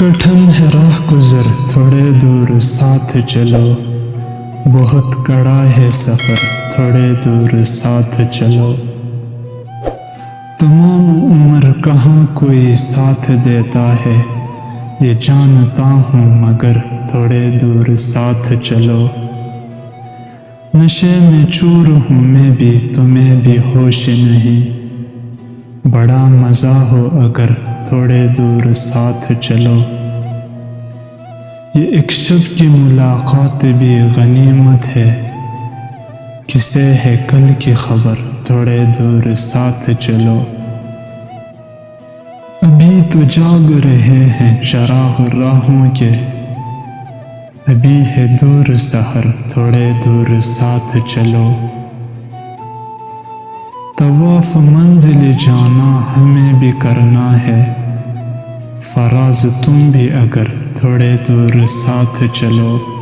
کٹھن ہے راہ گزر تھوڑے دور ساتھ چلو، بہت کڑا ہے سفر تھوڑے دور ساتھ چلو۔ تمام عمر کہاں کوئی ساتھ دیتا ہے، یہ جانتا ہوں مگر تھوڑے دور ساتھ چلو۔ نشے میں چور ہوں میں بھی تمہیں بھی ہوش نہیں، بڑا مزہ ہو اگر تھوڑے دور ساتھ چلو۔ یہ ایک شب کی ملاقات بھی غنیمت ہے، کسے ہے کل کی خبر تھوڑے دور ساتھ چلو۔ ابھی تو جاگ رہے ہیں چراغ راہوں کے، ابھی ہے دور سحر تھوڑے دور ساتھ چلو۔ طواف منزل جانا ہمیں بھی کرنا ہے، فراز تم بھی اگر تھوڑے دور ساتھ چلو۔